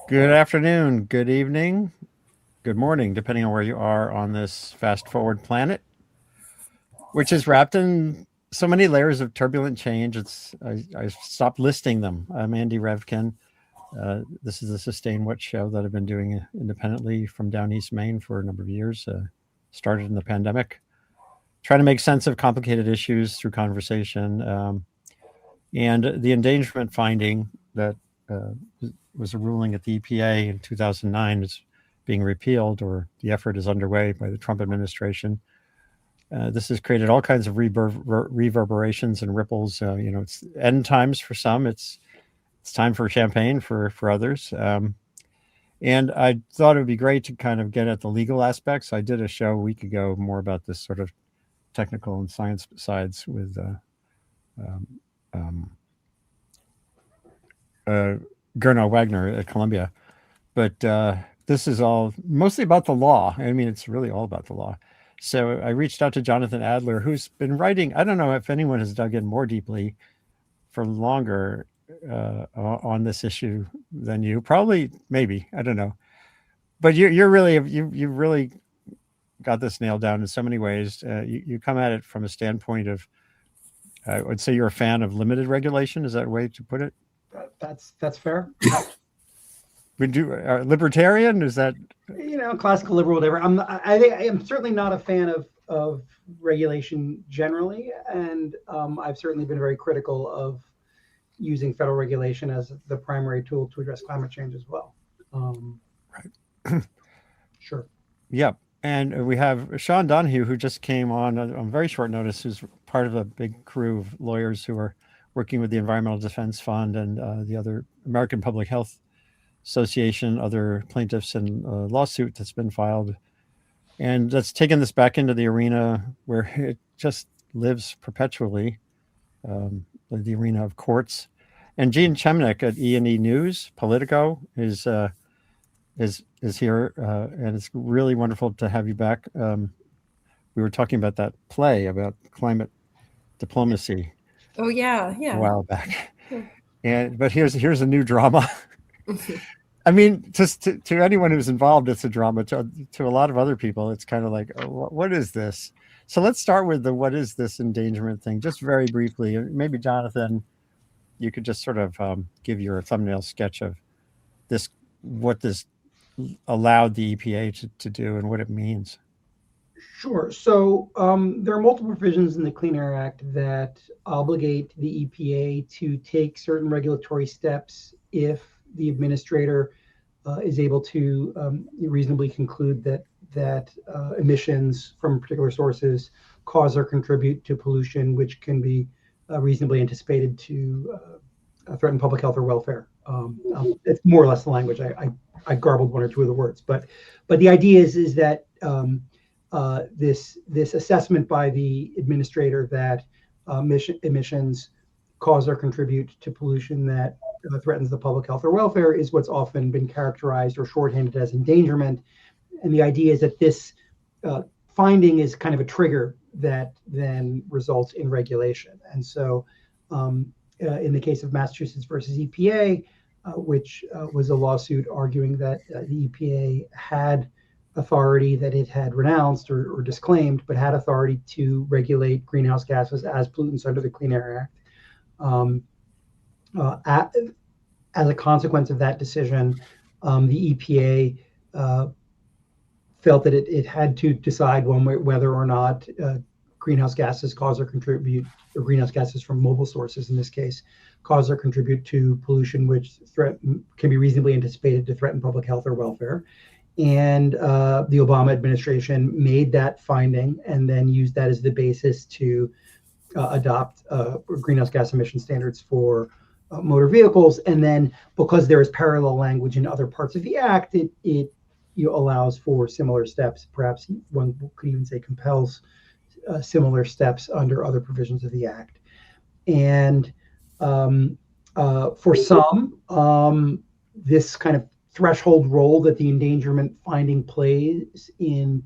Good afternoon, good evening, good morning, depending on where you are on this fast forward planet, which is wrapped in so many layers of turbulent change. I stopped listing them. I'm Andy Revkin. This is a Sustain What show that I've been doing independently from down East Maine for a number of years. Started in the pandemic, trying to make sense of complicated issues through conversation. And the endangerment finding that uh, was a ruling at the EPA in 2009 is being repealed, or the effort is underway by the Trump administration. This has created all kinds of reverberations and ripples. It's end times for some. It's time for champagne for others. And I thought it would be great to kind of get at the legal aspects. I did a show a week ago more about this sort of technical and science sides with um, um, uh, Gernot Wagner at Columbia. But this is all mostly about the law. I mean, it's really all about the law. So I reached out to Jonathan Adler, who's been writing. I don't know if anyone has dug in more deeply for longer on this issue than you. Probably, maybe, I don't know. But you're really you really got this nailed down in so many ways. You come at it from a standpoint of, I would say you're a fan of limited regulation. Is that a way to put it? That's fair. Would you libertarian? Is that Classical liberal, whatever. I think I am certainly not a fan of regulation generally, and I've certainly been very critical of using federal regulation as the primary tool to address climate change as well. right? Sure. Yep. And we have Sean Donahue, who just came on very short notice, who's part of a big crew of lawyers who are working with the Environmental Defense Fund and the other American Public Health Association, other plaintiffs in a lawsuit that's been filed. And that's taken this back into the arena where it just lives perpetually, the arena of courts. And Gene Chemnick at E&E News, Politico, is here, and it's really wonderful to have you back. We were talking about that play about climate diplomacy Oh yeah, a yeah. while back, and but here's a new drama. I mean, just to anyone who's involved, it's a drama. To a lot of other people, it's kind of like, oh, what is this? So let's start with the what is this endangerment thing, just very briefly. Maybe Jonathan, you could just sort of give your thumbnail sketch of this, what this allowed the EPA to do and what it means. Sure. So there are multiple provisions in the Clean Air Act that obligate the EPA to take certain regulatory steps if the administrator is able to reasonably conclude that emissions from particular sources cause or contribute to pollution, which can be reasonably anticipated to threaten public health or welfare. It's more or less the language. I garbled one or two of the words, but the idea is that this assessment by the administrator that emissions cause or contribute to pollution that threatens the public health or welfare is what's often been characterized or shorthanded as endangerment. And the idea is that this finding is kind of a trigger that then results in regulation. And so in the case of Massachusetts versus EPA, which was a lawsuit arguing that the EPA had authority that it had renounced or disclaimed, but had authority to regulate greenhouse gases as pollutants under the Clean Air Act. As a consequence of that decision, the EPA felt that it had to decide whether or not greenhouse gases cause or contribute, or greenhouse gases from mobile sources in this case, cause or contribute to pollution which can be reasonably anticipated to threaten public health or welfare. And the Obama administration made that finding and then used that as the basis to adopt greenhouse gas emission standards for motor vehicles. And then because there is parallel language in other parts of the act, it allows for similar steps. Perhaps one could even say compels similar steps under other provisions of the act. And for some, this kind of threshold role that the endangerment finding plays in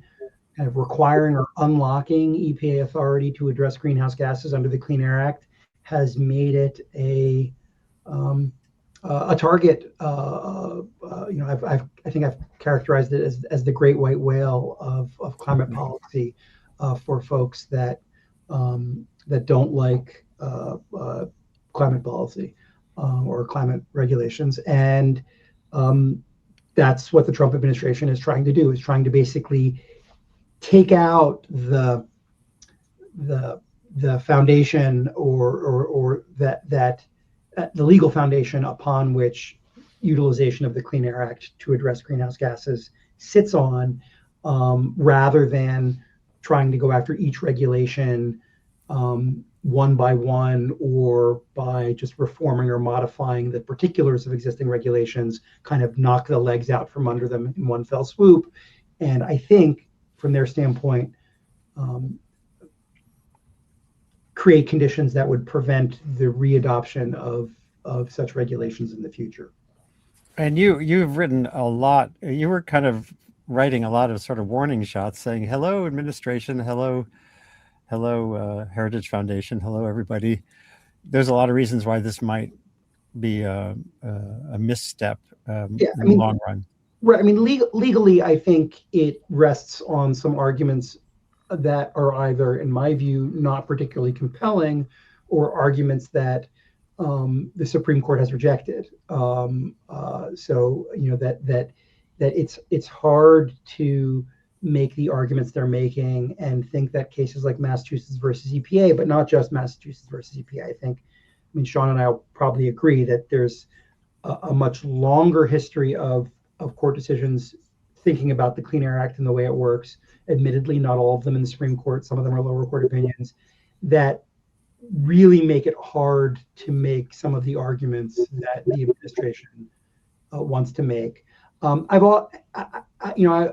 kind of requiring or unlocking EPA authority to address greenhouse gases under the Clean Air Act has made it a target. I think I've characterized it as the great white whale of climate policy for folks that that don't like climate policy or climate regulations, and that's what the Trump administration is trying to do. Is trying to basically take out the foundation or that the legal foundation upon which utilization of the Clean Air Act to address greenhouse gases sits on, rather than trying to go after each regulation one by one, or by just reforming or modifying the particulars of existing regulations, kind of knock the legs out from under them in one fell swoop. And I think from their standpoint, create conditions that would prevent the readoption of such regulations in the future. And you've written a lot. You were kind of writing a lot of sort of warning shots, saying, "Hello, administration. Hello, Heritage Foundation. Hello, everybody." There's a lot of reasons why this might be a misstep in the long run. Right. I mean, legally, I think it rests on some arguments that are either, in my view, not particularly compelling, or arguments that the Supreme Court has rejected. So that it's hard to make the arguments they're making and think that cases like Massachusetts versus EPA, but not just Massachusetts versus EPA. I mean, Sean and I will probably agree that there's a much longer history of court decisions thinking about the Clean Air Act and the way it works. Admittedly, not all of them in the Supreme Court. Some of them are lower court opinions that really make it hard to make some of the arguments that the administration wants to make. I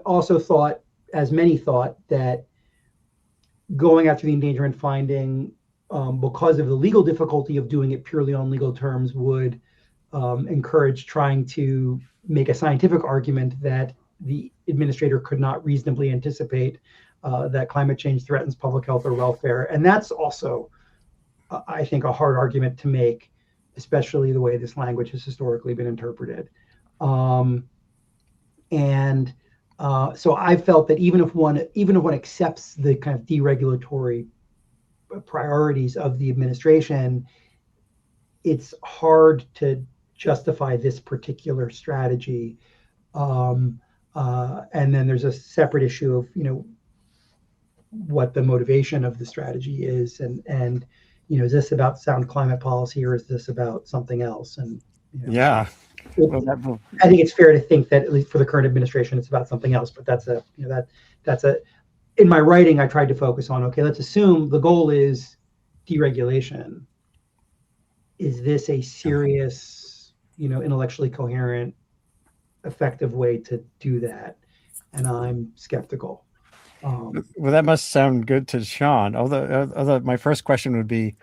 also thought, as many thought, that going after the endangerment finding, because of the legal difficulty of doing it purely on legal terms, would encourage trying to make a scientific argument that the administrator could not reasonably anticipate that climate change threatens public health or welfare. And that's also, I think, a hard argument to make, especially the way this language has historically been interpreted. So I felt that even if one accepts the kind of deregulatory priorities of the administration, it's hard to justify this particular strategy. And then there's a separate issue of what the motivation of the strategy is, and is this about sound climate policy, or is this about something else? And yeah, I think it's fair to think that, at least for the current administration, it's about something else. But that's in my writing, I tried to focus on, okay, let's assume the goal is deregulation. Is this a serious, intellectually coherent, effective way to do that? And I'm skeptical. Well, that must sound good to Sean. Although my first question would be,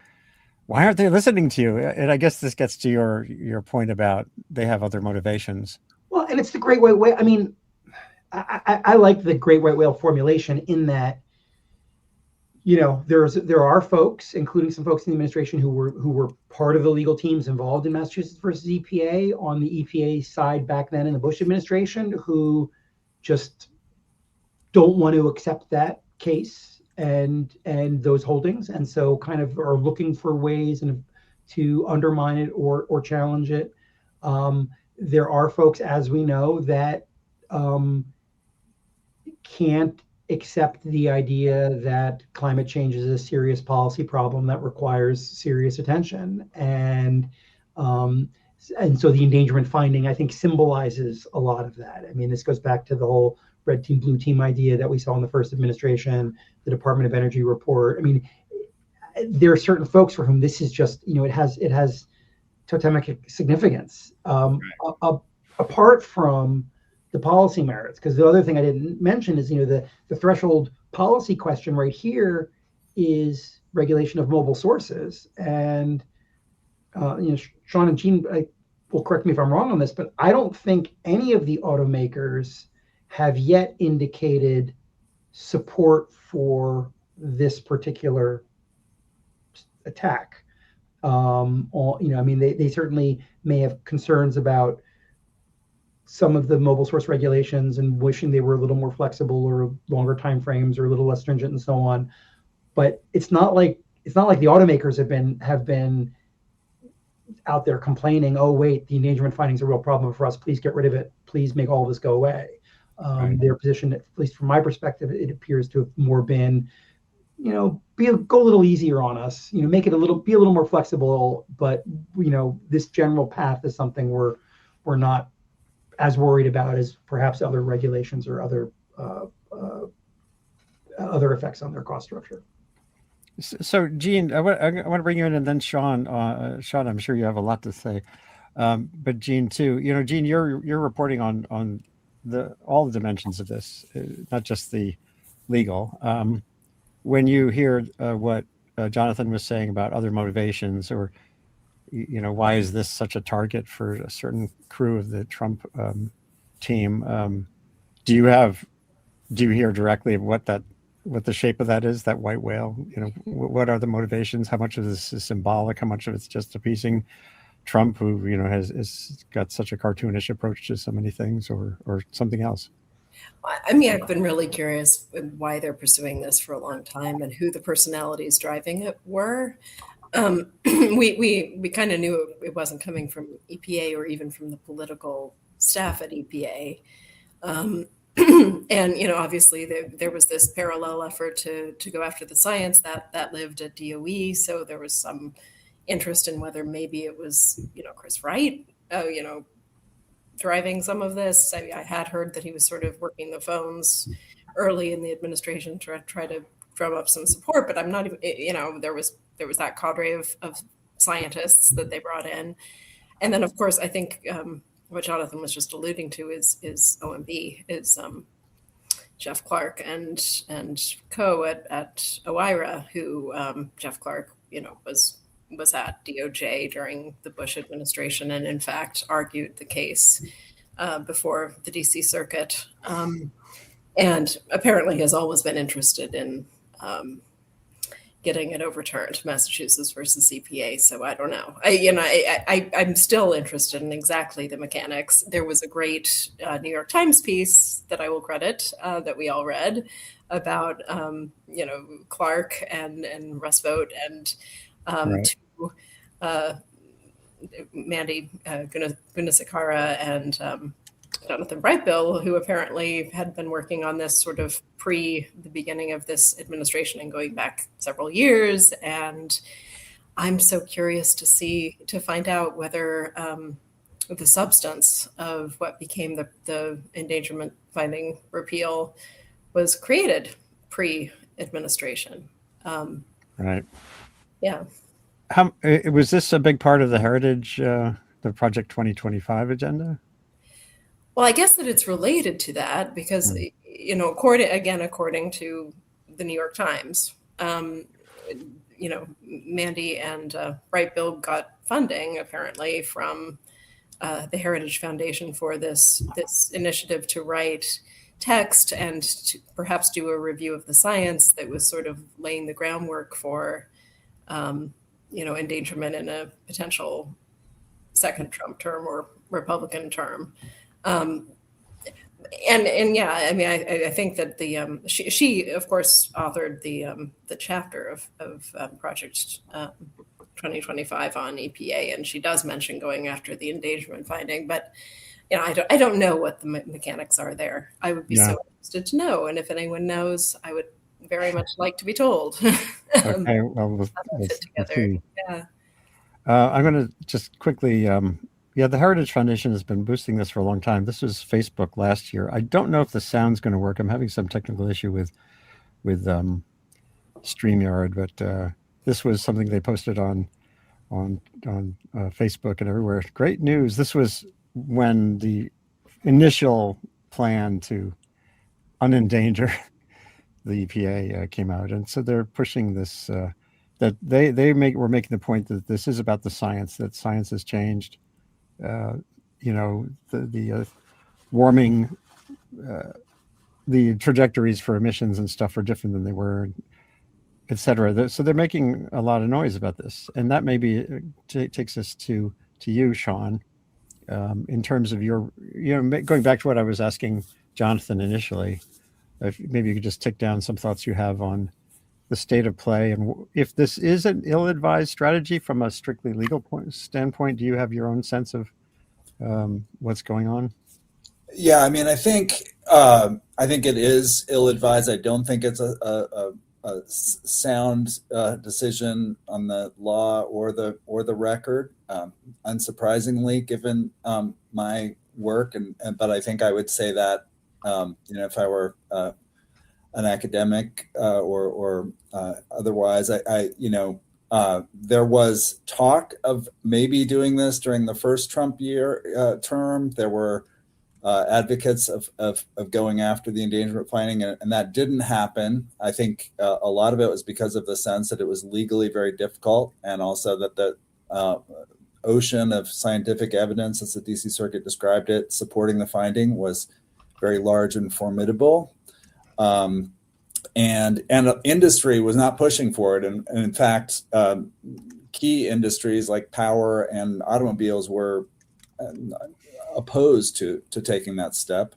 why aren't they listening to you? And I guess this gets to your point about they have other motivations. Well, and it's the great white whale. I mean, I like the great white whale formulation in that, there are folks, including some folks in the administration, who were part of the legal teams involved in Massachusetts versus EPA on the EPA side back then in the Bush administration, who just don't want to accept that case and those holdings, and so kind of are looking for ways to undermine it or challenge it. There are folks, as we know, that can't accept the idea that climate change is a serious policy problem that requires serious attention, and so the endangerment finding, I think, symbolizes a lot of that. I mean, this goes back to the whole red team, blue team idea that we saw in the first administration, the Department of Energy report. I mean, there are certain folks for whom this is just, it has totemic significance, apart from the policy merits. Because the other thing I didn't mention is, the threshold policy question right here is regulation of mobile sources. And, Sean and Gene will correct me if I'm wrong on this, but I don't think any of the automakers have yet indicated support for this particular attack. I mean, they certainly may have concerns about some of the mobile source regulations and wishing they were a little more flexible or longer timeframes or a little less stringent and so on. But it's not like the automakers have been out there complaining, oh wait, the endangerment finding is a real problem for us. Please get rid of it. Please make all of this go away. Right. Their position, at least from my perspective, it appears to have more been, go a little easier on us. Make it be a little more flexible. But this general path is something we're not as worried about as perhaps other regulations or other effects on their cost structure. So, Gene, I want to bring you in, and then Sean. Sean, I'm sure you have a lot to say, but Gene too. Gene, you're reporting on all the dimensions of this, not just the legal. When you hear what Jonathan was saying about other motivations, or why is this such a target for a certain crew of the Trump team? Do you hear directly of what the shape of that is, that white whale? What are the motivations? How much of this is symbolic? How much of it's just appeasing Trump, who has got such a cartoonish approach to so many things, or something else? I mean, I've been really curious why they're pursuing this for a long time and who the personalities driving it were. We kind of knew it wasn't coming from EPA or even from the political staff at EPA. And obviously there was this parallel effort to go after the science that lived at DOE. So there was some interest in whether maybe it was Chris Wright, driving some of this. I had heard that he was sort of working the phones early in the administration to try to drum up some support. But I'm not even there was that cadre of scientists that they brought in, and then of course I think. What Jonathan was just alluding to is OMB, is Jeff Clark and co at OIRA, who Jeff Clark, was at DOJ during the Bush administration, and in fact argued the case before the DC Circuit, and apparently has always been interested in getting it overturned, Massachusetts versus EPA. So I don't know. I'm still interested in exactly the mechanics. There was a great New York Times piece that I will credit that we all read about Clark and Russ Vogt and Right. to Mandy Gunasekara and Jonathan Brightbill, who apparently had been working on this sort of pre the beginning of this administration and going back several years. And I'm so curious to find out whether the substance of what became the endangerment finding repeal was created pre-administration. Right. Yeah. Was this a big part of the Heritage, the Project 2025 agenda? Well, I guess that it's related to that because, according to the New York Times, Mandy and Brightbill got funding apparently from the Heritage Foundation for this initiative to write text and to perhaps do a review of the science that was sort of laying the groundwork for, endangerment in a potential second Trump term or Republican term. And yeah, I mean, I think that she of course authored the chapter of Project 2025 on EPA, and she does mention going after the endangerment finding, but I don't know what the mechanics are there. I would be so interested to know, and if anyone knows, I would very much like to be told. Okay, well, we'll together. see. Yeah. I'm going to just quickly. The Heritage Foundation has been boosting this for a long time. This was Facebook last year. I don't know if the sound's going to work. I'm having some technical issue with StreamYard, but this was something they posted on Facebook and everywhere. Great news. This was when the initial plan to unendanger the EPA came out, and so they're pushing this. That we're making the point that this is about the science. That science has changed. The warming, the trajectories for emissions and stuff are different than they were et cetera. So they're making a lot of noise about this, and that maybe takes us to you, Sean, in terms of your, going back to what I was asking Jonathan initially. If maybe you could just tick down some thoughts you have on the state of play, and if this is an ill-advised strategy from a strictly legal standpoint. Do you have your own sense of what's going on? Yeah, I mean, I think it is ill-advised. I don't think it's a sound decision on the law or the record. Unsurprisingly, given my work, but I think I would say that if I were an academic or otherwise, there was talk of maybe doing this during the first Trump term. There were advocates of going after the endangerment finding, and that didn't happen. I think a lot of it was because of the sense that it was legally very difficult, and also that the ocean of scientific evidence, as the DC Circuit described it, supporting the finding was very large and formidable. And industry was not pushing for it. And in fact, key industries like power and automobiles were opposed to taking that step.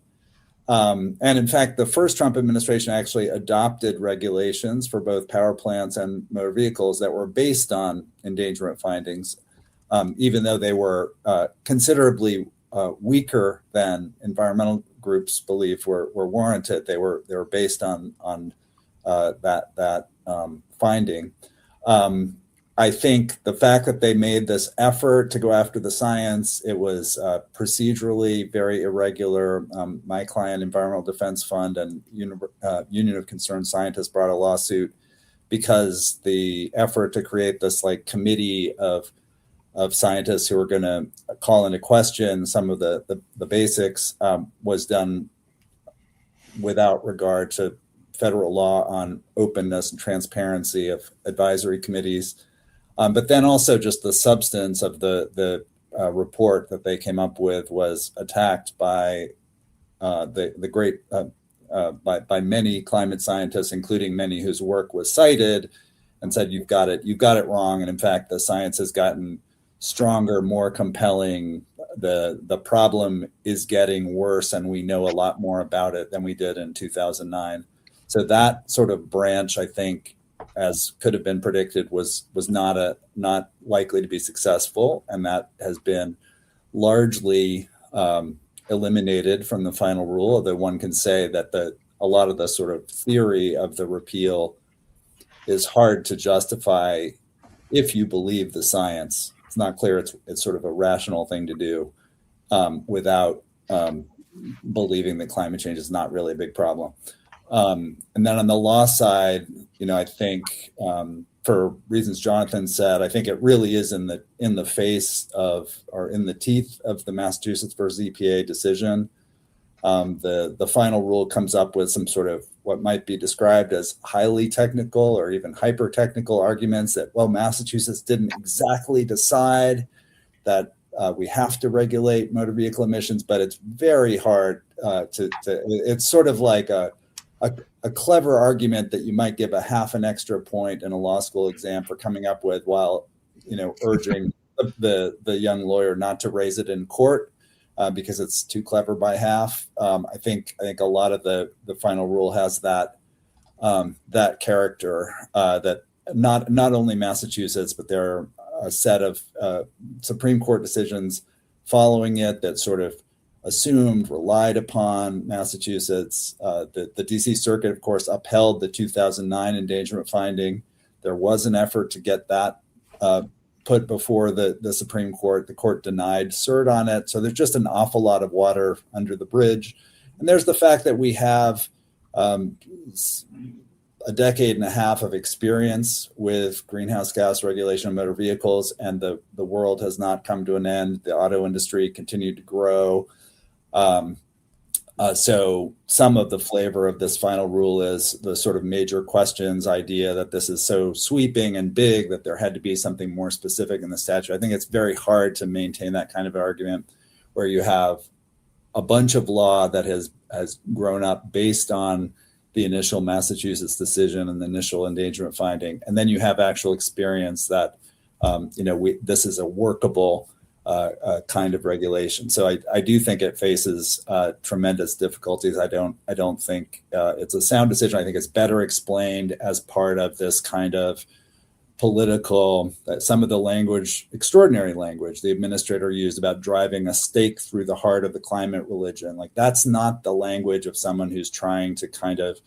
And in fact, the first Trump administration actually adopted regulations for both power plants and motor vehicles that were based on endangerment findings, even though they were considerably weaker than environmental groups believed were warranted. They were based on that finding. I think the fact that they made this effort to go after the science, it was procedurally very irregular. My client, Environmental Defense Fund, and Union of Concerned Scientists brought a lawsuit because the effort to create this committee of scientists who were going to call into question some of the basics was done without regard to federal law on openness and transparency of advisory committees. But then also just the substance of the report that they came up with was attacked by by many climate scientists, including many whose work was cited, and said, you've got it wrong. And in fact, the science has gotten stronger, more compelling. The problem is getting worse, and we know a lot more about it than we did in 2009. So that sort of branch, I think, as could have been predicted, was not likely to be successful, and that has been largely eliminated from the final rule. Although one can say that a lot of the sort of theory of the repeal is hard to justify if you believe the science. It's not clear it's sort of a rational thing to do without believing that climate change is not really a big problem. And then on the law side, I think for reasons Jonathan said, I think it really is in the face of, or in the teeth of, the Massachusetts versus EPA decision. The final rule comes up with some sort of what might be described as highly technical or even hyper technical arguments that, well, Massachusetts didn't exactly decide that we have to regulate motor vehicle emissions, but it's very hard it's sort of like a clever argument that you might give a half an extra point in a law school exam for coming up with, while urging the young lawyer not to raise it in court because it's too clever by half. I think a lot of the final rule has that character, that not only Massachusetts, but there are a set of Supreme Court decisions following it that sort of relied upon Massachusetts. The DC Circuit, of course, upheld the 2009 endangerment finding. There was an effort to get that put before the Supreme Court. The court denied cert on it. So there's just an awful lot of water under the bridge. And there's the fact that we have a decade and a half of experience with greenhouse gas regulation of motor vehicles, and the world has not come to an end. The auto industry continued to grow. So some of the flavor of this final rule is the sort of major questions idea that this is so sweeping and big that there had to be something more specific in the statute. I think it's very hard to maintain that kind of argument where you have a bunch of law that has grown up based on the initial Massachusetts decision and the initial endangerment finding, and then you have actual experience that this is a workable kind of regulation. So I do think it faces tremendous difficulties. I don't think it's a sound decision. I think it's better explained as part of this kind of political, some of the language, extraordinary language the administrator used about driving a stake through the heart of the climate religion. Like, that's not the language of someone who's trying to kind of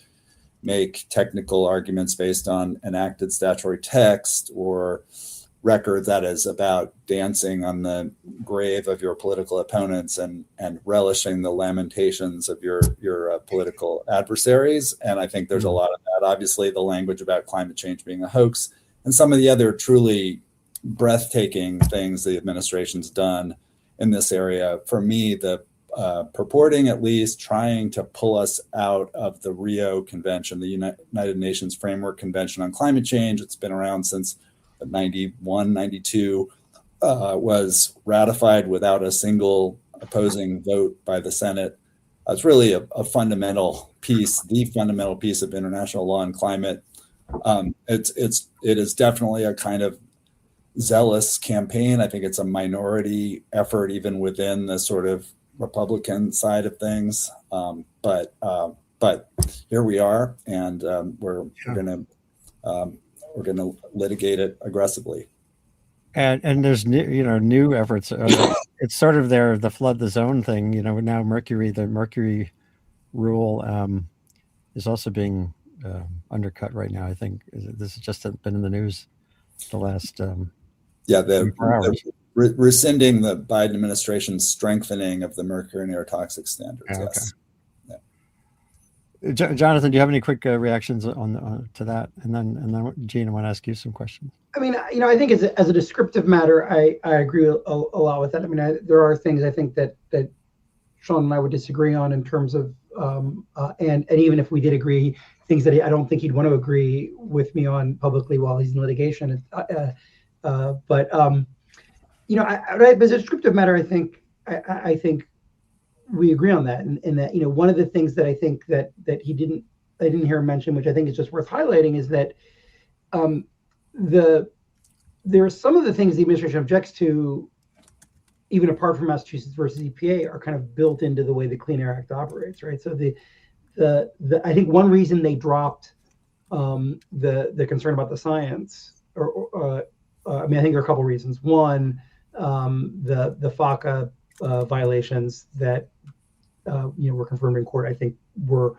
make technical arguments based on enacted statutory text or record that is about dancing on the grave of your political opponents and relishing the lamentations of your political adversaries. And I think there's a lot of that. Obviously, the language about climate change being a hoax and some of the other truly breathtaking things the administration's done in this area. For me, the purporting, at least, trying to pull us out of the Rio Convention, the United Nations Framework Convention on Climate Change. It's been around since 91, 92, was ratified without a single opposing vote by the Senate. It's really a fundamental piece, the fundamental piece of international law and climate. It is definitely a kind of zealous campaign. I think it's a minority effort, even within the sort of Republican side of things. But here we are, and we're going to litigate it aggressively. And there's new efforts. It's sort of the flood the zone thing. Now the Mercury rule is also being undercut right now. I think this has just been in the news the last 24 hours. Rescinding the Biden administration's strengthening of the mercury and air toxic standards. Yes. Okay. Jonathan, do you have any quick reactions on to that? And then Gene, I want to ask you some questions. I mean, I think as a descriptive matter, I agree a lot with that. I mean, there are things I think that Sean and I would disagree on in terms of, and even if we did agree, things that I don't think he'd want to agree with me on publicly while he's in litigation. But as a descriptive matter, I think we agree on that, and that one of the things that I think that I didn't hear him mention, which I think is just worth highlighting, is that there are some of the things the administration objects to, even apart from Massachusetts versus EPA, are kind of built into the way the Clean Air Act operates, right? So I think one reason they dropped the concern about the science, I think there are a couple of reasons. One, the FACA violations that were confirmed in court, I think were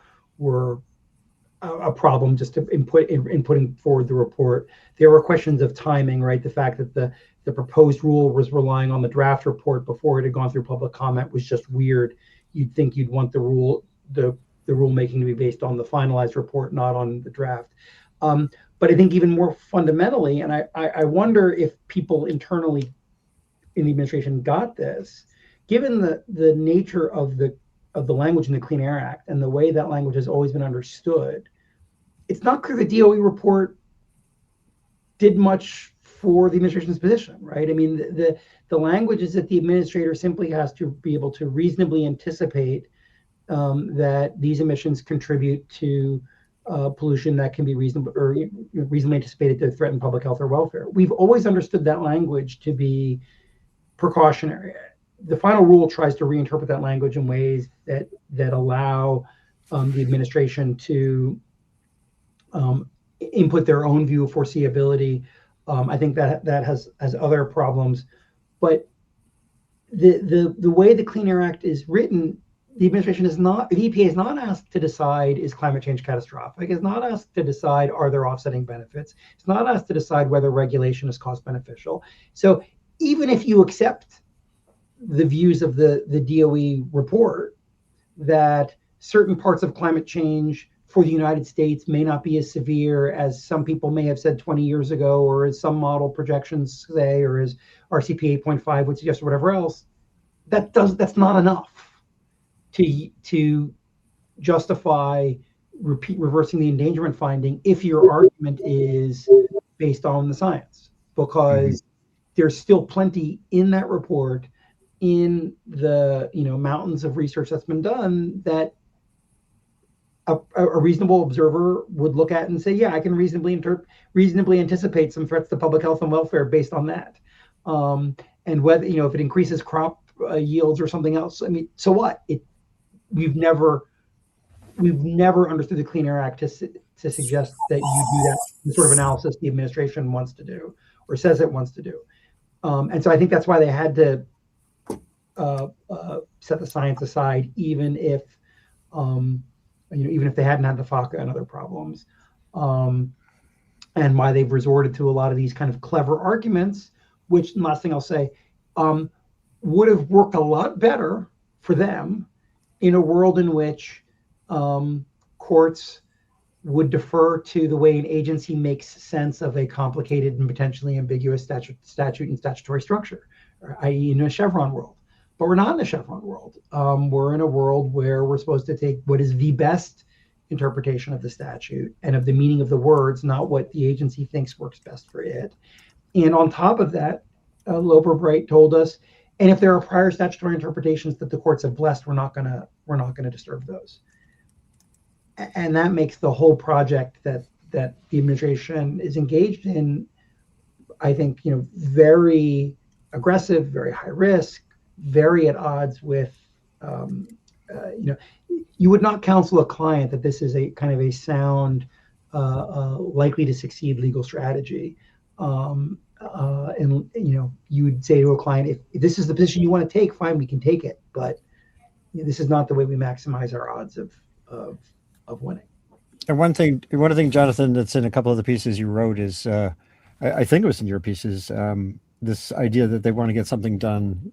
a problem just in putting forward the report. There were questions of timing, right? The fact that the proposed rule was relying on the draft report before it had gone through public comment was just weird. You'd think you'd want the rulemaking to be based on the finalized report, not on the draft. But I think even more fundamentally, and I wonder if people internally in the administration got this, given the nature of the language in the Clean Air Act and the way that language has always been understood, it's not clear the DOE report did much for the administration's position, right? I mean, the language is that the administrator simply has to be able to reasonably anticipate that these emissions contribute to pollution that can be reasonably anticipated to threaten public health or welfare. We've always understood that language to be precautionary. The final rule tries to reinterpret that language in ways that allow the administration to input their own view of foreseeability. I think that has other problems, but the way the Clean Air Act is written, the EPA is not asked to decide, is climate change catastrophic? It's not asked to decide, are there offsetting benefits? It's not asked to decide whether regulation is cost beneficial. So even if you accept the views of the DOE report that certain parts of climate change for the United States may not be as severe as some people may have said 20 years ago, or as some model projections say, or as RCP 8.5 would suggest, or whatever else, that's not enough to justify reversing the endangerment finding if your argument is based on the science, because there's still plenty in that report, in the mountains of research that's been done, that a reasonable observer would look at and say, yeah, I can reasonably anticipate some threats to public health and welfare based on that. And whether, if it increases crop yields or something else, I mean, so what? We've never understood the Clean Air Act to suggest that you do that sort of analysis the administration wants to do or says it wants to do. And so I think that's why they had to set the science aside, even if they hadn't had the FACA and other problems, and why they've resorted to a lot of these kind of clever arguments, which, last thing I'll say, would have worked a lot better for them in a world in which courts would defer to the way an agency makes sense of a complicated and potentially ambiguous statute and statutory structure, i.e. in a Chevron world. But we're not in a Chevron world. We're in a world where we're supposed to take what is the best interpretation of the statute and of the meaning of the words, not what the agency thinks works best for it. And on top of that, Loper Bright told us, and if there are prior statutory interpretations that the courts have blessed, we're not gonna disturb those. And that makes the whole project that the administration is engaged in, I think, very aggressive, very high risk, very at odds with, you would not counsel a client that this is a kind of a sound, likely to succeed legal strategy. And you would say to a client, if this is the position you want to take, fine, we can take it. But this is not the way we maximize our odds of winning. And one thing, Jonathan, that's in a couple of the pieces you wrote is, I think it was in your pieces, this idea that they want to get something done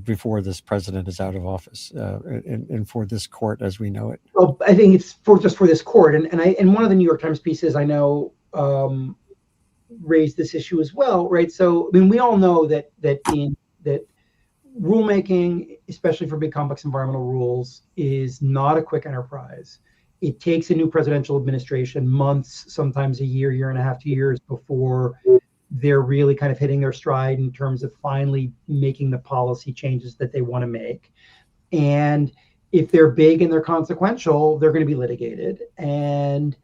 before this president is out of office, and for this court as we know it. Well, I think it's just for this court, and one of the New York Times pieces I know raised this issue as well, right? So I mean, we all know that rulemaking, especially for big complex environmental rules, is not a quick enterprise. It takes a new presidential administration months, sometimes a year and a half, 2 years before they're really kind of hitting their stride in terms of finally making the policy changes that they want to make. And if they're big and they're consequential, they're going to be litigated. And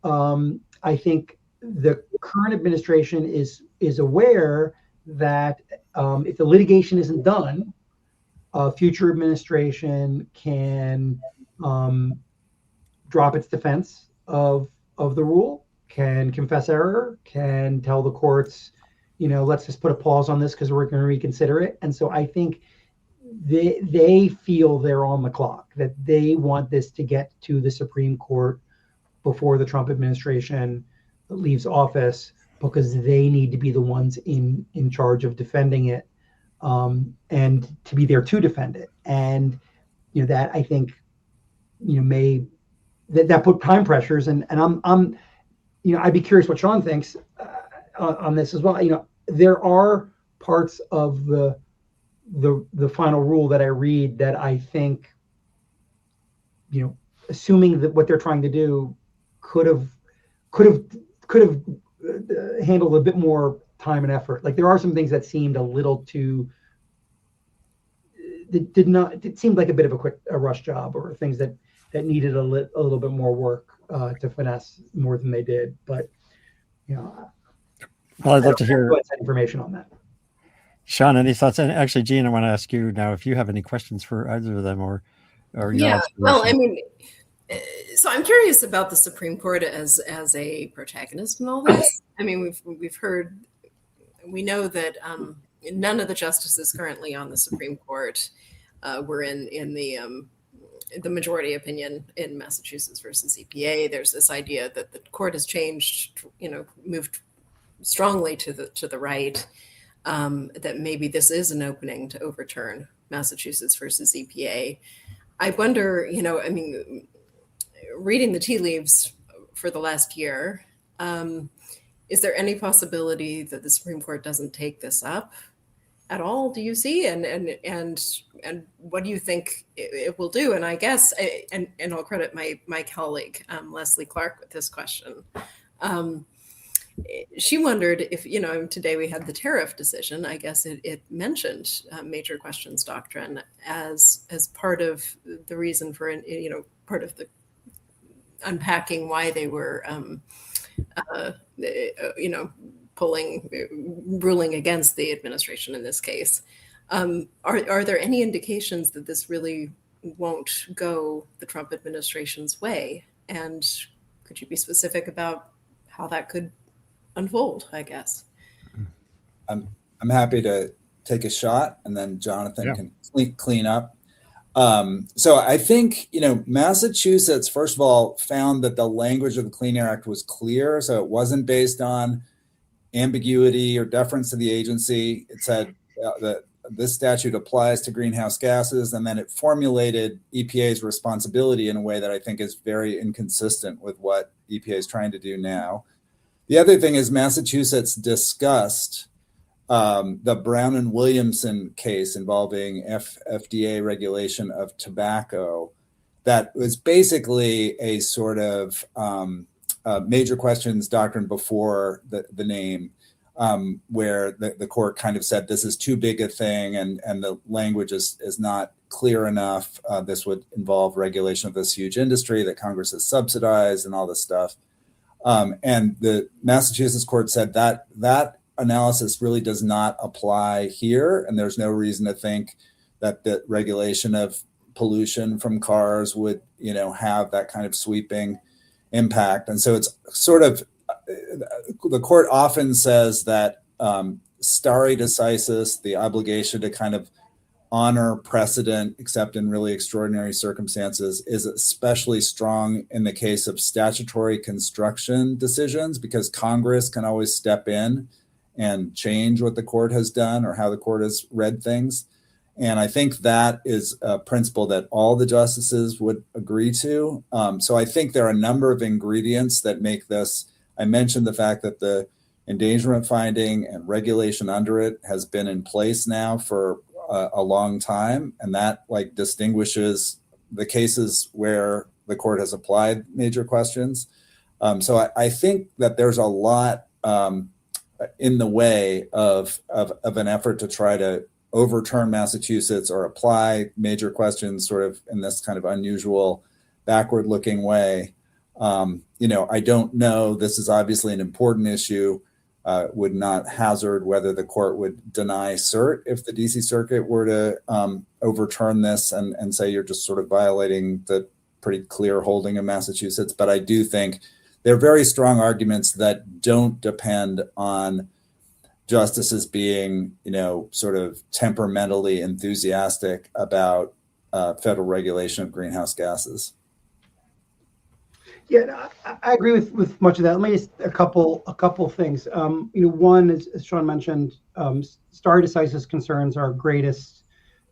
I think the current administration is aware that if the litigation isn't done, a future administration can drop its defense of the rule, can confess error, can tell the courts, let's just put a pause on this because we're going to reconsider it. And so I think they feel they're on the clock, that they want this to get to the Supreme Court before the Trump administration leaves office, because they need to be the ones in charge of defending it, and to be there to defend it. And that, I think, may that put time pressures, and I'm I'd be curious what Sean thinks on this as well. There are parts of the final rule that I read that I think, assuming that what they're trying to do could have handled a bit more time and effort. Like, there are some things that seemed a little too, it seemed like a bit of a rush job, or things that needed a little bit more work to finesse more than they did. But well, I'd love to hear information on that. Sean, any thoughts? And actually, Gene, I want to ask you now if you have any questions for either of them, or yeah. Well, I mean, so I'm curious about the Supreme Court as a protagonist in all this. I mean, we know that none of the justices currently on the Supreme Court were in the majority opinion in Massachusetts versus EPA. There's this idea that the court has changed, moved strongly to the right, that maybe this is an opening to overturn Massachusetts versus EPA. I wonder, I mean, reading the tea leaves for the last year, is there any possibility that the Supreme Court doesn't take this up at all? Do you see? And what do you think it will do? And I guess, and I'll credit my colleague, Leslie Clark, with this question. She wondered if, today we had the tariff decision. I guess it mentioned major questions doctrine as part of the reason for, part of the unpacking why they were, ruling against the administration in this case. Are there any indications that this really won't go the Trump administration's way? And could you be specific about how that could unfold, I guess? I'm happy to take a shot, and then Jonathan can clean up. So I think, Massachusetts, first of all, found that the language of the Clean Air Act was clear. So it wasn't based on ambiguity or deference to the agency. It said that this statute applies to greenhouse gases, and then it formulated EPA's responsibility in a way that I think is very inconsistent with what EPA is trying to do now. The other thing is Massachusetts discussed the Brown and Williamson case involving FDA regulation of tobacco. That was basically a sort of major questions doctrine before the name, where the court kind of said this is too big a thing, and the language is not clear enough. This would involve regulation of this huge industry that Congress has subsidized and all this stuff. And the Massachusetts court said that analysis really does not apply here, and there's no reason to think that the regulation of pollution from cars would, have that kind of sweeping impact. And so it's sort of, the court often says that stare decisis, the obligation to kind of honor precedent, except in really extraordinary circumstances, is especially strong in the case of statutory construction decisions, because Congress can always step in and change what the court has done or how the court has read things. And I think that is a principle that all the justices would agree to. So I think there are a number of ingredients that make this. I mentioned the fact that the endangerment finding and regulation under it has been in place now for a long time. And that distinguishes the cases where the court has applied major questions. So I think that there's a lot in the way of an effort to try to overturn Massachusetts or apply major questions sort of in this kind of unusual backward-looking way. I don't know. This is obviously an important issue. Would not hazard whether the court would deny cert if the DC Circuit were to overturn this and say you're just sort of violating the pretty clear holding of Massachusetts. But I do think there are very strong arguments that don't depend on justices being, sort of temperamentally enthusiastic about federal regulation of greenhouse gases. Yeah, I agree with much of that. Let me just a couple things. One is, as Sean mentioned, stare decisis concerns are greatest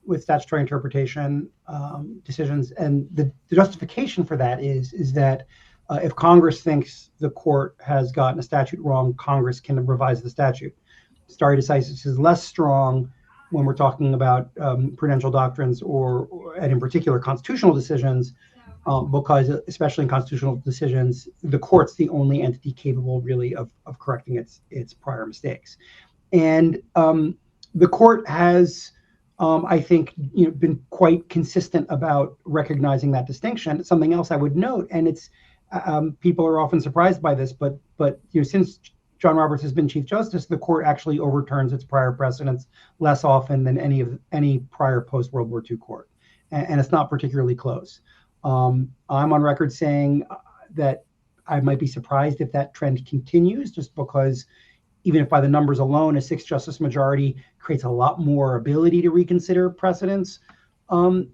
with statutory interpretation decisions, and the justification for that is that if Congress thinks the court has gotten a statute wrong, Congress can revise the statute. Stare decisis is less strong when we're talking about prudential doctrines and in particular constitutional decisions, because especially in constitutional decisions, the court's the only entity capable really of correcting its prior mistakes. And the court has, I think, been quite consistent about recognizing that distinction. Something else I would note, and it's people are often surprised by this, but since John Roberts has been Chief Justice, the court actually overturns its prior precedents less often than any prior post-World War II court, and it's not particularly close. I'm on record saying that I might be surprised if that trend continues, just because even if by the numbers alone, a 6-justice majority creates a lot more ability to reconsider precedents than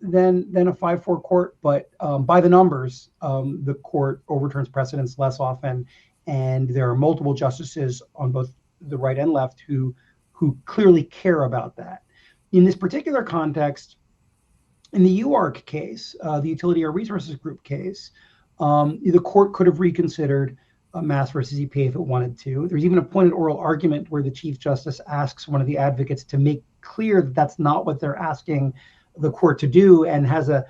a 5-4 court. But by the numbers, the court overturns precedents less often. And there are multiple justices on both the right and left who clearly care about that. In this particular context, in the UARC case, the Utility Air Resources Group case, the court could have reconsidered Mass versus EPA if it wanted to. There's even a pointed oral argument where the Chief Justice asks one of the advocates to make clear that that's not what they're asking the court to do, and has a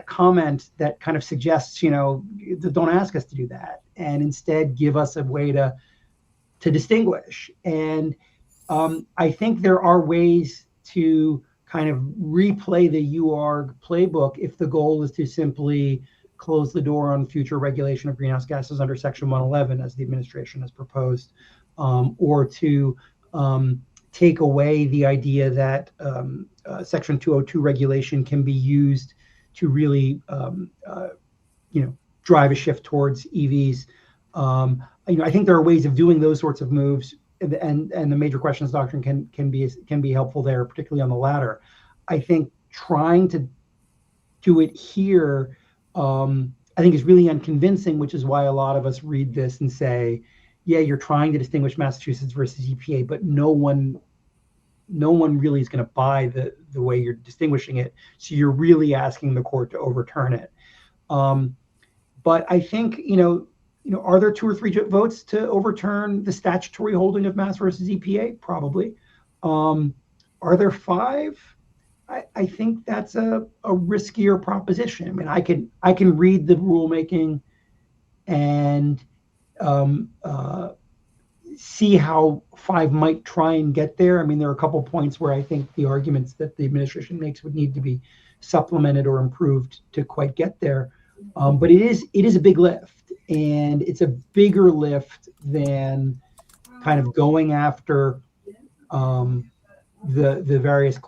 comment that kind of suggests, don't ask us to do that, and instead give us a way to distinguish. And I think there are ways to kind of replay the UARG playbook if the goal is to simply close the door on future regulation of greenhouse gases under Section 111, as the administration has proposed, or to take away the idea that Section 202 regulation can be used to really, drive a shift towards EVs. I think there are ways of doing those sorts of moves, and the major questions doctrine can be helpful there, particularly on the latter. I think trying to do it here, I think is really unconvincing, which is why a lot of us read this and say, yeah, you're trying to distinguish Massachusetts versus EPA, but no one really is going to buy the way you're distinguishing it. So you're really asking the court to overturn it. But I think, are there 2 or 3 votes to overturn the statutory holding of Mass versus EPA? Probably. Are there 5? I think that's a riskier proposition. I mean, I can read the rulemaking and see how 5 might try and get there. I mean, there are a couple points where I think the arguments that the administration makes would need to be supplemented or improved to quite get there. But it is a big lift, and it's a bigger lift than kind of going after the various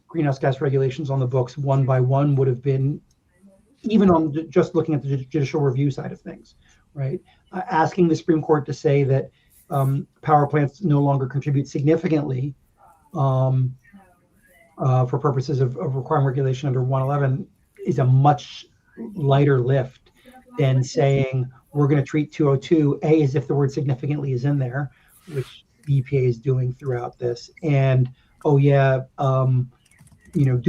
greenhouse gas regulations on the books one by one would have been, even on just looking at the judicial review side of things, right? Asking the Supreme Court to say that power plants no longer contribute significantly for purposes of requiring regulation under 111 is a much lighter lift than saying we're going to treat 202 as if the word significantly is in there, which the EPA is doing throughout this, and do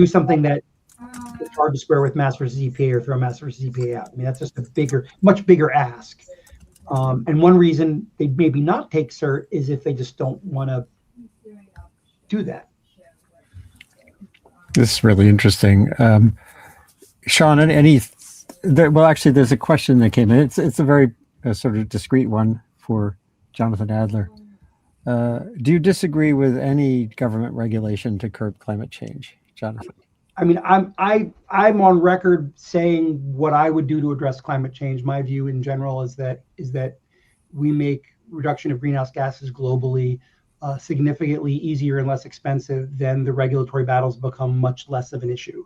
something that it's hard to square with Mass versus EPA or throw Mass versus EPA out. I mean, that's just a much bigger ask. And one reason they maybe not take cert is if they just don't want to do that. This is really interesting. Sean, actually, there's a question that came in. It's a very sort of discreet one for Jonathan Adler. Do you disagree with any government regulation to curb climate change, Jonathan? I mean, I'm on record saying what I would do to address climate change. My view in general is that we make reduction of greenhouse gases globally significantly easier and less expensive, then the regulatory battles become much less of an issue,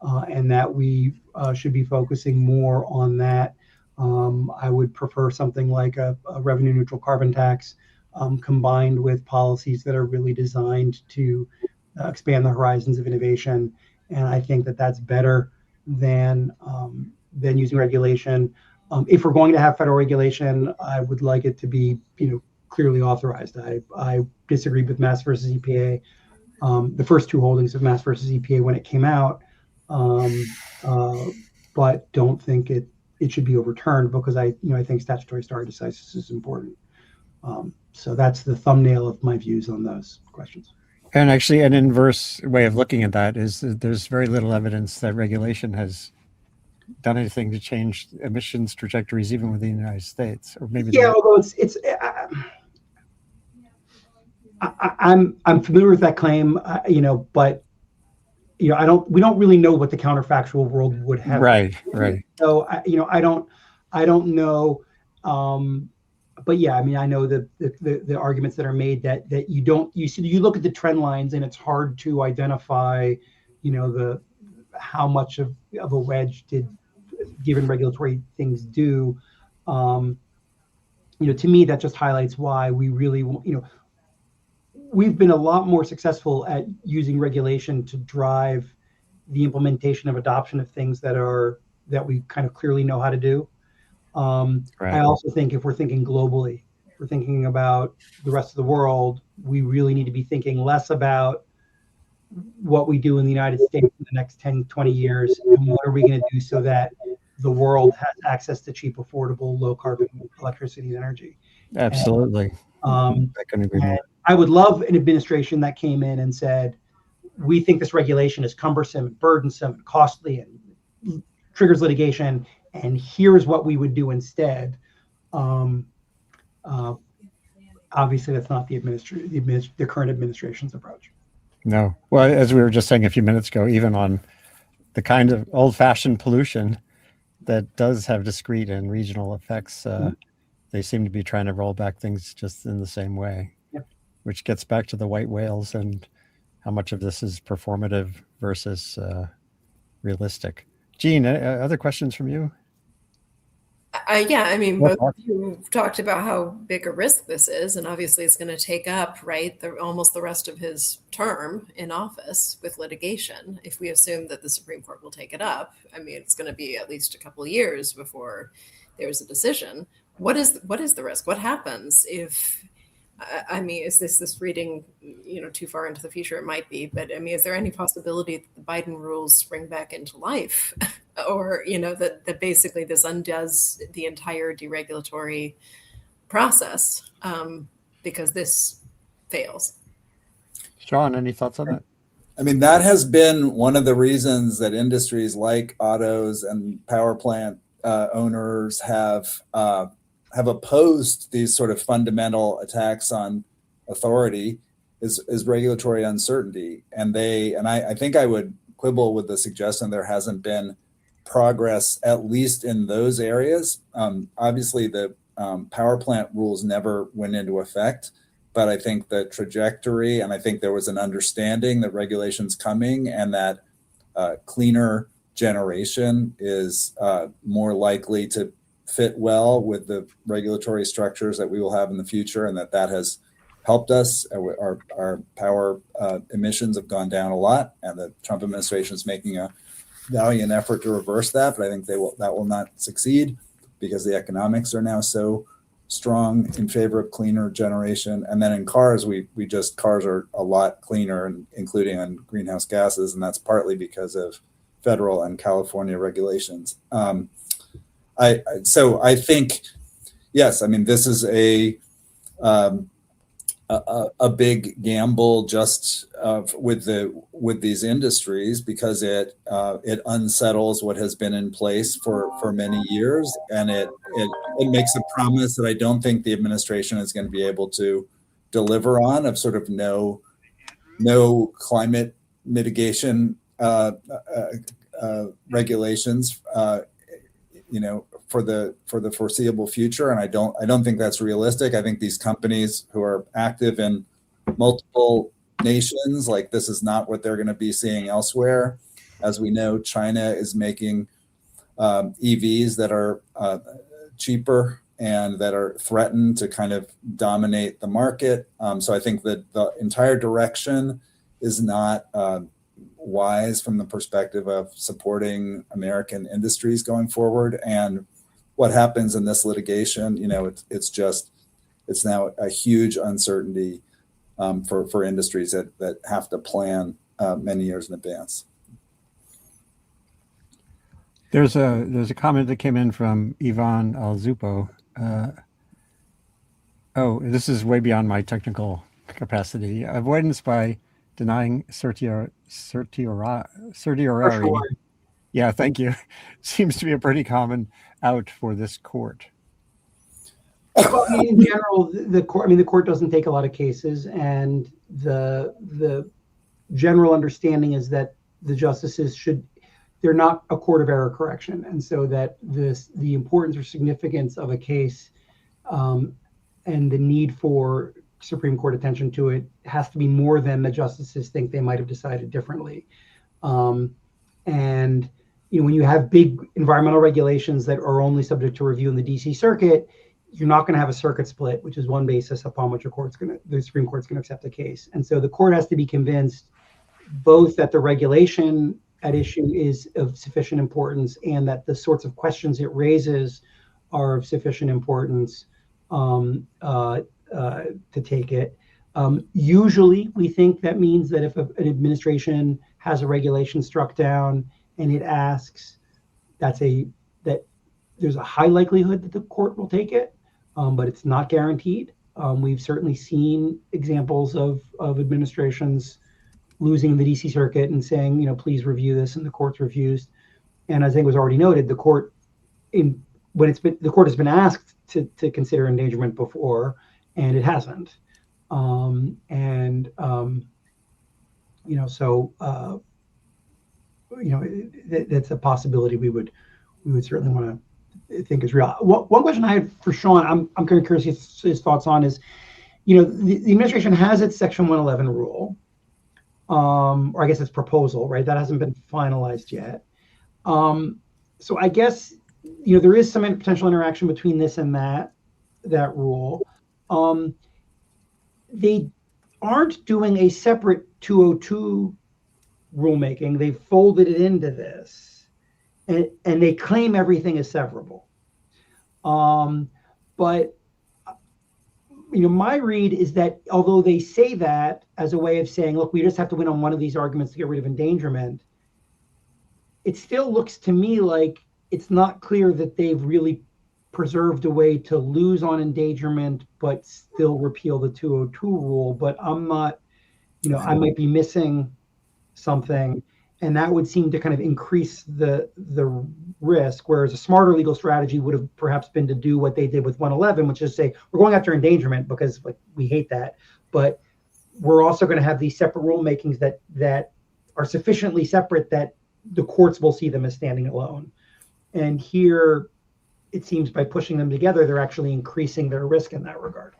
and that we should be focusing more on that. I would prefer something like a revenue neutral carbon tax combined with policies that are really designed to expand the horizons of innovation. And I think that that's better than using regulation. If we're going to have federal regulation, I would like it to be, clearly authorized. I disagreed with Mass versus EPA, the first 2 holdings of Mass versus EPA when it came out, but don't think it should be overturned because I think statutory stare decisis is important. So that's the thumbnail of my views on those questions. And actually, an inverse way of looking at that is that there's very little evidence that regulation has done anything to change emissions trajectories, even within the United States, or maybe. Yeah, although I'm familiar with that claim, but we don't really know what the counterfactual world would have. Right. So I don't know. But yeah, I mean, I know the arguments that are made that you look at the trend lines and it's hard to identify, how much of a wedge did given regulatory things do. To me, that just highlights why we really, we've been a lot more successful at using regulation to drive the implementation of adoption of things that we kind of clearly know how to do. Right. I also think if we're thinking globally, if we're thinking about the rest of the world, we really need to be thinking less about what we do in the United States in the next 10, 20 years, and what are we going to do so that the world has access to cheap, affordable, low carbon electricity and energy. Absolutely. And, I couldn't agree more. I would love an administration that came in and said, we think this regulation is cumbersome and burdensome and costly and triggers litigation, and here's what we would do instead. Obviously, that's not the current administration's approach. No. Well, as we were just saying a few minutes ago, even on the kind of old-fashioned pollution, that does have discrete and regional effects, they seem to be trying to roll back things just in the same way, which gets back to the white whales and how much of this is performative versus realistic. Gene, other questions from you? Yeah, I mean, both of you talked about how big a risk this is, and obviously it's going to take up, right, almost the rest of his term in office with litigation. If we assume that the Supreme Court will take it up, I mean, it's going to be at least a couple of years before there's a decision. What is the risk? What happens if, I mean, is this reading, too far into the future? It might be, but I mean, is there any possibility that the Biden rules spring back into life? Or, that basically this undoes the entire deregulatory process because this fails? Sean, any thoughts on that? I mean, that has been one of the reasons that industries like autos and power plant owners have opposed these sort of fundamental attacks on authority is regulatory uncertainty. And I think I would quibble with the suggestion there hasn't been progress, at least in those areas. Obviously, the power plant rules never went into effect, but I think the trajectory, and I think there was an understanding that regulation's coming and that cleaner generation is more likely to fit well with the regulatory structures that we will have in the future, and that has helped us. Our power emissions have gone down a lot, and the Trump administration is making a valiant effort to reverse that, but I think that will not succeed because the economics are now so strong in favor of cleaner generation. And then in cars, cars are a lot cleaner, and including on greenhouse gases, and that's partly because of federal and California regulations. So I think, yes, I mean, this is a big gamble just with these industries, because it unsettles what has been in place for many years, and it makes a promise that I don't think the administration is going to be able to deliver on, of sort of no climate mitigation regulations for the foreseeable future. And I don't think that's realistic. I think these companies who are active in multiple nations, like, this is not what they're going to be seeing elsewhere. As we know, China is making EVs that are cheaper and that are threatened to kind of dominate the market. So I think that the entire direction is not wise from the perspective of supporting American industries going forward. And what happens in this litigation, it's now a huge uncertainty for industries that have to plan many years in advance. There's a comment that came in from Ivan Alzupo. This is way beyond my technical capacity. Avoidance by denying certiorari. Yeah, thank you. Seems to be a pretty common out for this court. Well, I mean, in general, the court doesn't take a lot of cases, and the general understanding is that the justices they're not a court of error correction, and so that the importance or significance of a case and the need for Supreme Court attention to it has to be more than the justices think they might have decided differently. And when you have big environmental regulations that are only subject to review in the DC Circuit, you're not going to have a circuit split, which is one basis upon which the Supreme Court's going to accept a case. And so the court has to be convinced both that the regulation at issue is of sufficient importance and that the sorts of questions it raises are of sufficient importance to take it. Usually, we think that means that if an administration has a regulation struck down and it asks, that there's a high likelihood that the court will take it, but it's not guaranteed. We've certainly seen examples of administrations losing the DC Circuit and saying, please review this, and the court's refused. And I think it was already noted, the court has been asked to consider endangerment before, and it hasn't. That's a possibility we would we would certainly want to think is real. One question I had for Sean, I'm kind of curious his thoughts on is, the administration has its Section 111 rule, or I guess its proposal, right? That hasn't been finalized yet. So I guess, there is some potential interaction between this and that rule. They aren't doing a separate 202 rulemaking. They folded it into this, and they claim everything is severable. But my read is that although they say that as a way of saying, look, we just have to win on one of these arguments to get rid of endangerment, it still looks to me like it's not clear that they've really preserved a way to lose on endangerment but still repeal the 202 rule. But I'm not, I might be missing something, and that would seem to kind of increase the risk, whereas a smarter legal strategy would have perhaps been to do what they did with 111, which is say, we're going after endangerment because we hate that, but we're also going to have these separate rulemakings that are sufficiently separate that the courts will see them as standing alone. And here, it seems by pushing them together, they're actually increasing their risk in that regard.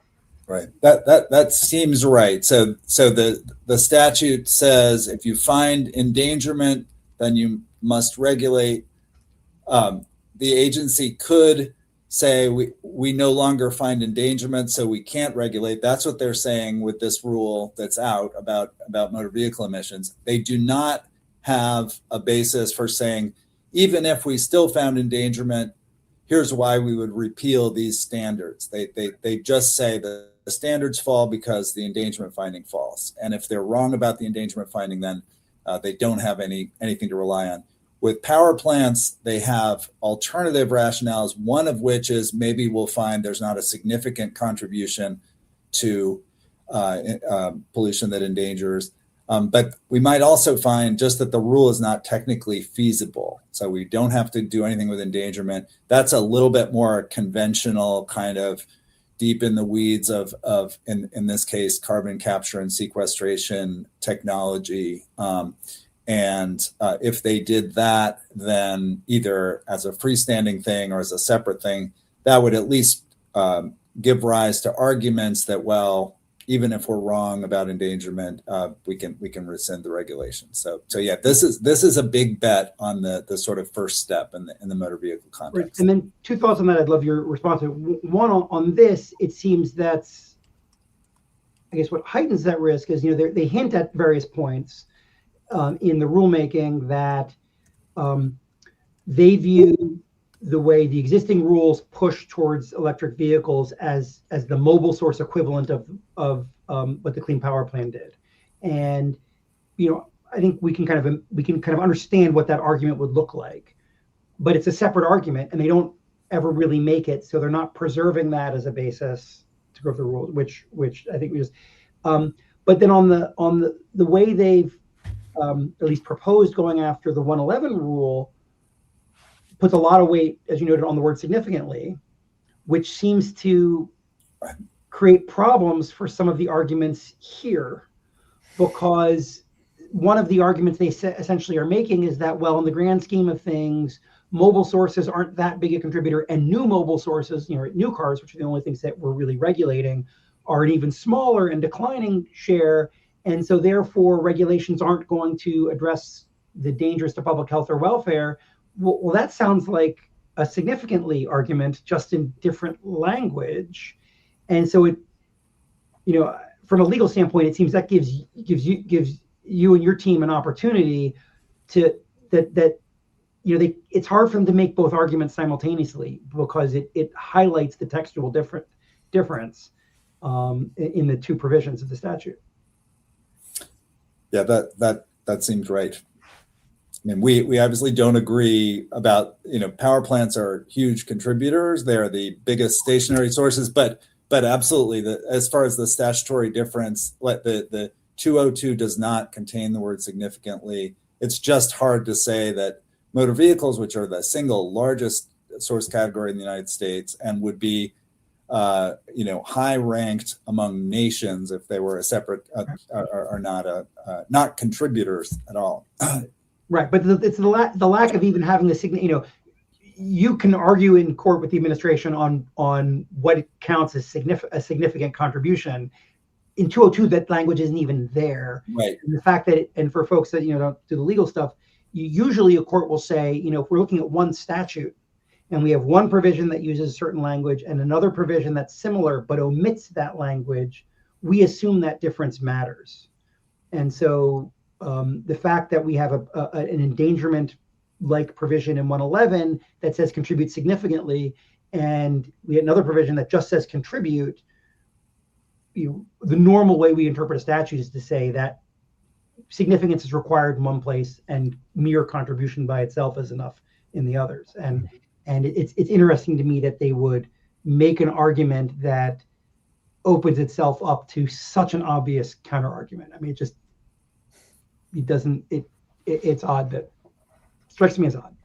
Right. That seems right. So the statute says if you find endangerment, then you must regulate. The agency could say we no longer find endangerment, so we can't regulate. That's what they're saying with this rule that's out about motor vehicle emissions. They do not have a basis for saying, even if we still found endangerment, here's why we would repeal these standards. They just say that the standards fall because the endangerment finding falls. And if they're wrong about the endangerment finding, then they don't have anything to rely on. With power plants, they have alternative rationales, one of which is maybe we'll find there's not a significant contribution to pollution that endangers. But we might also find just that the rule is not technically feasible. So we don't have to do anything with endangerment. That's a little bit more conventional, kind of deep in the weeds of in this case, carbon capture and sequestration technology. And if they did that, then either as a freestanding thing or as a separate thing, that would at least give rise to arguments that, well, even if we're wrong about endangerment, we can rescind the regulation. So yeah, this is a big bet on the sort of first step in the motor vehicle context. Right. And then two thoughts on that. I'd love your response to. One, on this, it seems that's, I guess, what heightens that risk is, they hint at various points in the rulemaking that they view the way the existing rules push towards electric vehicles as the mobile source equivalent of what the Clean Power Plan did. And, I think we can kind of understand what that argument would look like, but it's a separate argument and they don't ever really make it. So they're not preserving that as a basis to go for the rules, which I think we just, but then on the way they've at least proposed going after the 111 rule, puts a lot of weight, as you noted, on the word significantly, which seems to create problems for some of the arguments here, because one of the arguments they essentially are making is that, well, in the grand scheme of things, mobile sources aren't that big a contributor, and new mobile sources, new cars, which are the only things that we're really regulating, are an even smaller and declining share, and so therefore regulations aren't going to address the dangers to public health or welfare. Well, that sounds like a significantly argument, just in different language. And so it, from a legal standpoint, it seems that gives you and your team an opportunity to it's hard for them to make both arguments simultaneously because it highlights the textual difference in the two provisions of the statute. Yeah, that seems right. I mean, we obviously don't agree about, power plants are huge contributors. They're the biggest stationary sources, but absolutely, as far as the statutory difference, the 202 does not contain the word significantly. It's just hard to say that motor vehicles, which are the single largest source category in the United States and would be, high ranked among nations if they were a separate, are not contributors at all. Right, but it's the lack of even having a you can argue in court with the administration on what counts as a significant contribution. In 202, that language isn't even there. Right. And the fact that, and for folks that don't do the legal stuff, usually a court will say, if we're looking at one statute and we have one provision that uses certain language and another provision that's similar but omits that language, we assume that difference matters. And so the fact that we have an endangerment-like provision in 111 that says contribute significantly, and we have another provision that just says contribute, the normal way we interpret a statute is to say that significance is required in one place and mere contribution by itself is enough in the others. And it's interesting to me that they would make an argument that opens itself up to such an obvious counter argument. I mean, it's odd. That strikes me as odd.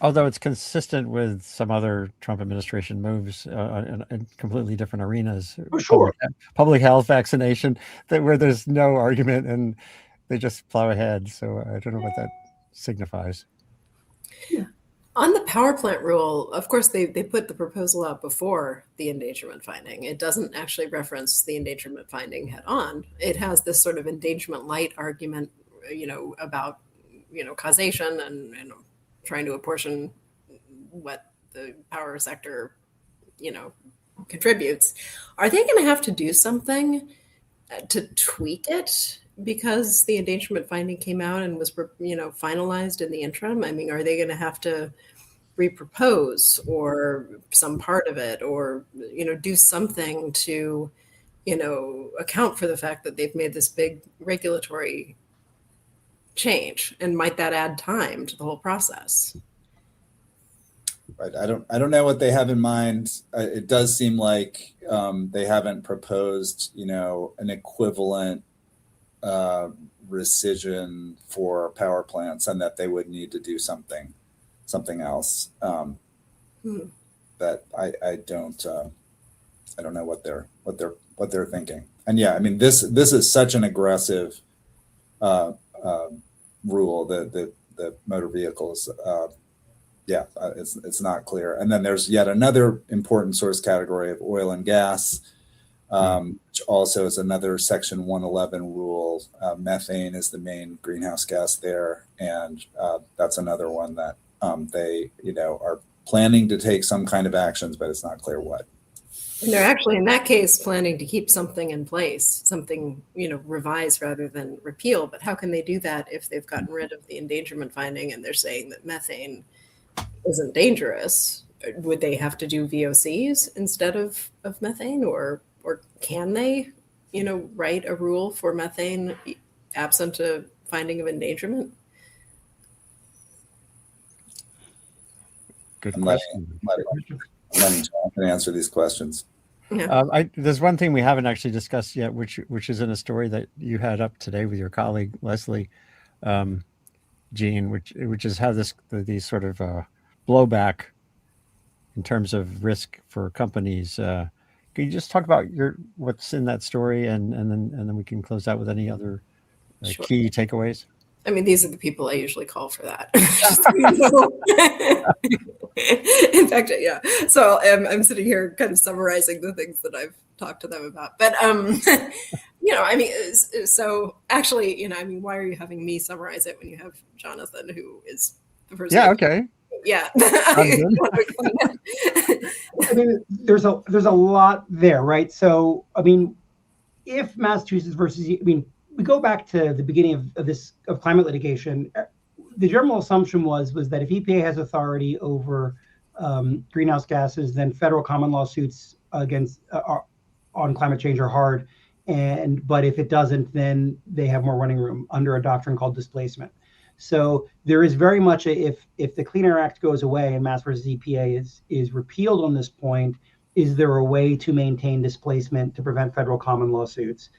Although it's consistent with some other Trump administration moves in completely different arenas. For sure. Public health, vaccination, where there's no argument and they just plow ahead. So I don't know what that signifies. Yeah. On the power plant rule, of course, they put the proposal out before the endangerment finding. It doesn't actually reference the endangerment finding head on. It has this sort of endangerment light argument, about, causation and trying to apportion what the power sector, contributes. Are they going to have to do something to tweak it because the endangerment finding came out and was, finalized in the interim? I mean, are they going to have to repropose or some part of it, or, do something to, account for the fact that they've made this big regulatory change? And might that add time to the whole process? Right. I don't know what they have in mind. It does seem like they haven't proposed, an equivalent rescission for power plants, and that they would need to do something else. But I don't know what they're thinking. And yeah, I mean, this is such an aggressive rule, the motor vehicles. It's not clear. And then there's yet another important source category of oil and gas, which also is another Section 111 rule. Methane is the main greenhouse gas there, and that's another one that they are planning to take some kind of actions, but it's not clear what. And they're actually, in that case, planning to keep something in place, something, revise rather than repeal. But how can they do that if they've gotten rid of the endangerment finding and they're saying that methane isn't dangerous? Would they have to do VOCs instead of methane, or can they, write a rule for methane absent a finding of endangerment? Good question. Letting Jonathan answer these questions. Yeah. There's one thing we haven't actually discussed yet, which is in a story that you had up today with your colleague Leslie, Jean, which is how these sort of blowback in terms of risk for companies. Can you just talk about what's in that story, and then we can close out with any other Sure. key takeaways? I mean, these are the people I usually call for that. In fact, yeah. So I'm sitting here kind of summarizing the things that I've talked to them about. But, so actually, why are you having me summarize it when you have Jonathan, who is the person? Yeah, okay. Yeah. I mean, there's a lot there, right? So, I mean, if Massachusetts we go back to the beginning of climate litigation. The general assumption was that if EPA has authority over greenhouse gases, then federal common law suits against on climate change are hard. But if it doesn't, then they have more running room under a doctrine called displacement. So there is very much if the Clean Air Act goes away and Mass versus EPA is repealed on this point, is there a way to maintain displacement to prevent federal common law suits?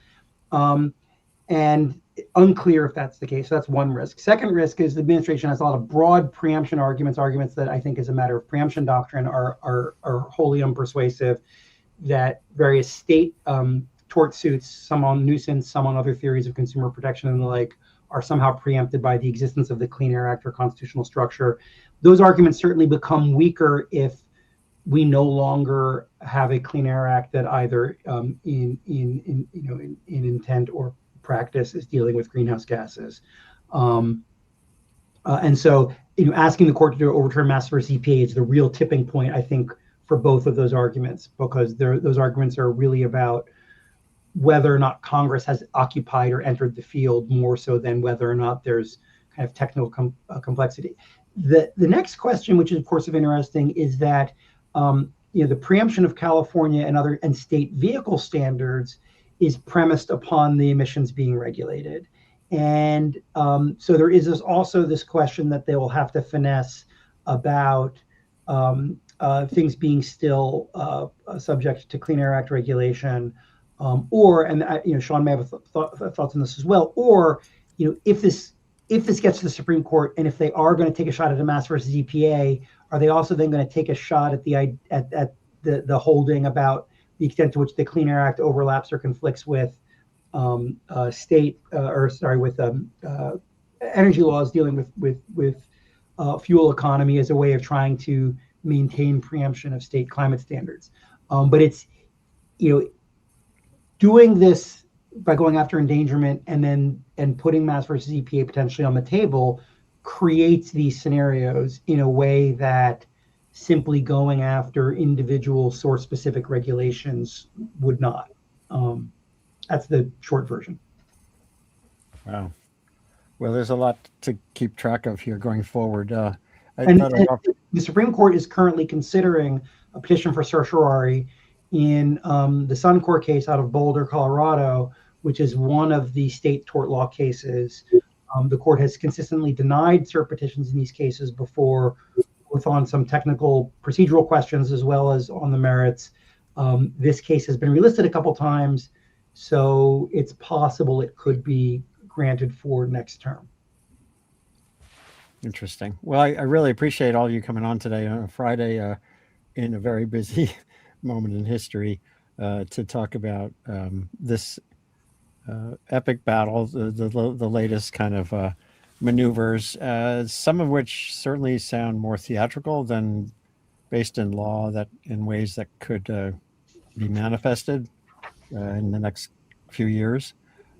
And unclear if that's the case. So that's one risk. Second risk is the administration has a lot of broad preemption arguments that I think as a matter of preemption doctrine are wholly unpersuasive, that various state tort suits, some on nuisance, some on other theories of consumer protection and the like, are somehow preempted by the existence of the Clean Air Act or constitutional structure. those arguments certainly become weaker if we no longer have a Clean Air Act that either in intent or practice is dealing with greenhouse gases. And so, asking the court to overturn Mass versus EPA is the real tipping point, I think, for both of those arguments, because those arguments are really about whether or not Congress has occupied or entered the field more so than whether or not there's kind of technical complexity. The next question, which is of course interesting, is that the preemption of California and state vehicle standards is premised upon the emissions being regulated. And so there is also this question that they will have to finesse about things being still subject to Clean Air Act regulation, Sean may have thoughts on this as well, or if this gets to the Supreme Court and if they are going to take a shot at a Mass versus EPA, are they also then going to take a shot at the holding about the extent to which the Clean Air Act overlaps or conflicts with energy laws dealing with fuel economy as a way of trying to maintain preemption of state climate standards. But it's doing this by going after endangerment and putting Mass versus EPA potentially on the table creates these scenarios in a way that simply going after individual source specific regulations would not. That's the short version. Wow. Well, there's a lot to keep track of here going forward. The Supreme Court is currently considering a petition for certiorari in the Suncor case out of Boulder, Colorado, which is one of the state tort law cases. The court has consistently denied cert petitions in these cases before, both on some technical procedural questions as well as on the merits. This case has been relisted a couple times, so it's possible it could be granted for next term. Interesting. Well, I really appreciate all you coming on today on a Friday in a very busy moment in history to talk about this epic battle, the latest kind of maneuvers, some of which certainly sound more theatrical than based in law, that in ways that could be manifested in the next few years.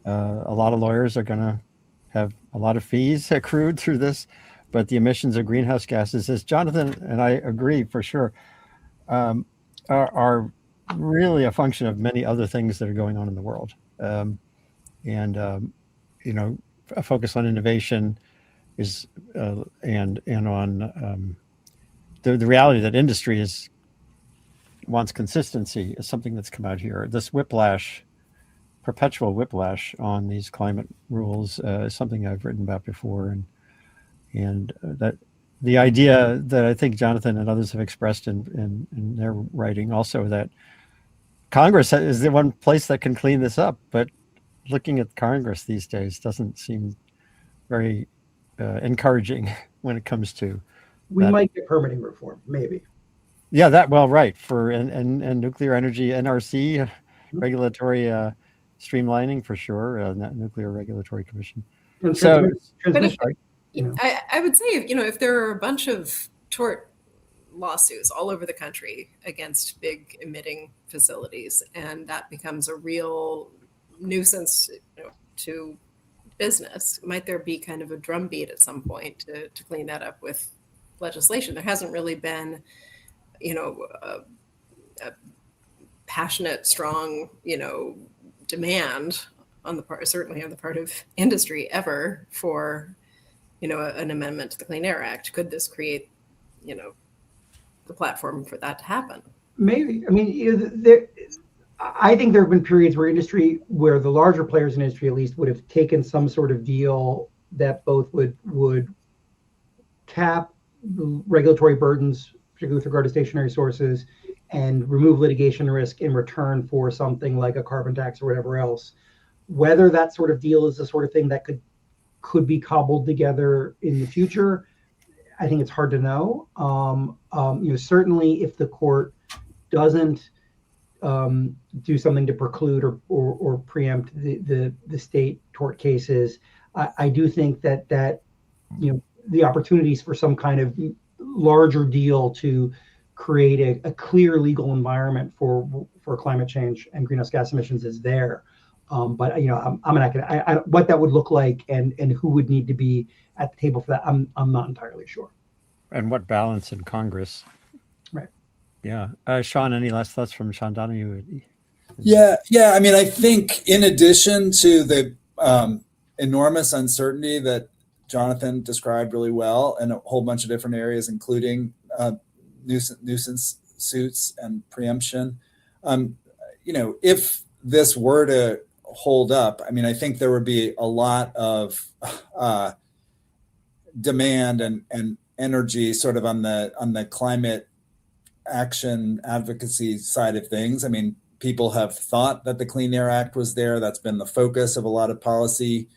A lot of lawyers are going to have a lot of fees accrued through this, but the emissions of greenhouse gases, as Jonathan and I agree for sure, are really a function of many other things that are going on in the world. A focus on innovation is and on the reality that industry wants consistency is something that's come out here. This perpetual whiplash on these climate rules is something I've written about before, and that the idea that I think Jonathan and others have expressed in their writing also, that Congress is the one place that can clean this up, but looking at Congress these days doesn't seem very encouraging when it comes to might get permitting reform, maybe. Yeah, right, for and nuclear energy, NRC, regulatory streamlining for sure, Nuclear Regulatory Commission. I would say, if there are a bunch of tort lawsuits all over the country against big emitting facilities, and that becomes a real nuisance to business, might there be kind of a drumbeat at some point to clean that up with legislation? There hasn't really been, a passionate, strong, demand certainly on the part of industry ever for, an amendment to the Clean Air Act. Could this create, the platform for that to happen? Maybe. I mean, I think there have been periods where the larger players in industry at least would have taken some sort of deal that both would cap regulatory burdens, particularly with regard to stationary sources, and remove litigation risk in return for something like a carbon tax or whatever else. Whether that sort of deal is the sort of thing that could be cobbled together in the future, I think it's hard to know. Certainly if the court doesn't do something to preclude or preempt the state tort cases, I do think that the opportunities for some kind of larger deal to create a clear legal environment for climate change and greenhouse gas emissions is there. But I'm not gonna. What that would look like and who would need to be at the table for that, I'm not entirely sure. And what balance in Congress? Right. Yeah. Sean, any last thoughts from Sean Donahue? Yeah. I mean, I think in addition to the enormous uncertainty that Jonathan described really well, and a whole bunch of different areas, including nuisance suits and preemption, if this were to hold up, I mean, I think there would be a lot of demand and energy sort of on the climate action advocacy side of things. I mean, people have thought that the Clean Air Act was there. That's been the focus of a lot of policy,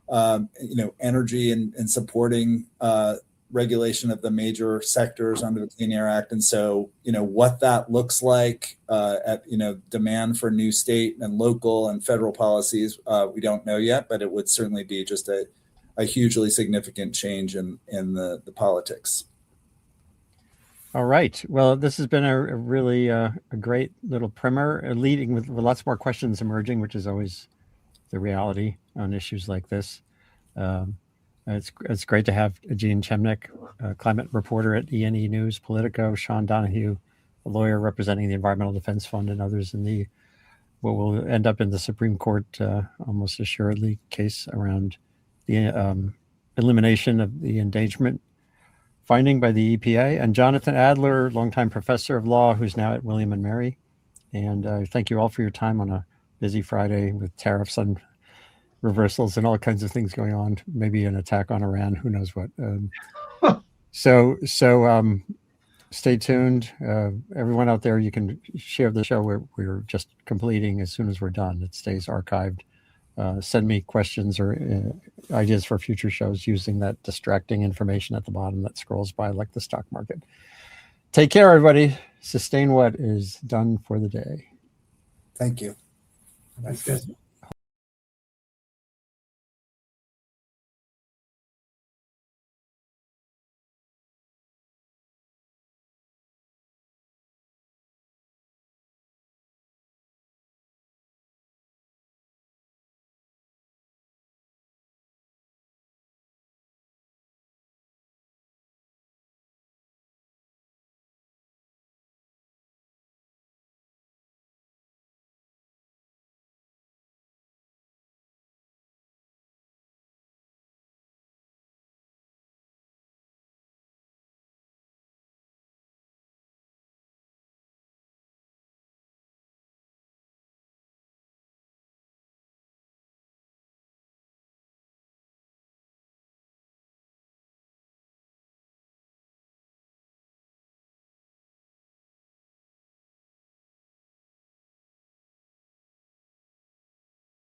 energy and supporting regulation of the major sectors under the Clean Air Act. And so, what that looks like demand for new state and local and federal policies, we don't know yet, but it would certainly be just a hugely significant change in the politics. All right. Well, this has been a really a great little primer, leading with lots more questions emerging, which is always the reality on issues like this. It's great to have Gene Chemnick, climate reporter at ENE News, Politico, Sean Donahue, a lawyer representing the Environmental Defense Fund, and others in what will end up in the Supreme Court almost assuredly case around the elimination of the endangerment finding by the EPA, and Jonathan Adler, longtime professor of law, who's now at William and Mary. And thank you all for your time on a busy Friday with tariffs and reversals and all kinds of things going on. Maybe an attack on Iran, who knows what. So stay tuned. Everyone out there, you can share the show. We're just completing as soon as we're done. It stays archived. Send me questions or ideas for future shows using that distracting information at the bottom that scrolls by like the stock market. Take care, everybody. Sustain what is done for the day. Thank you. Thanks, guys.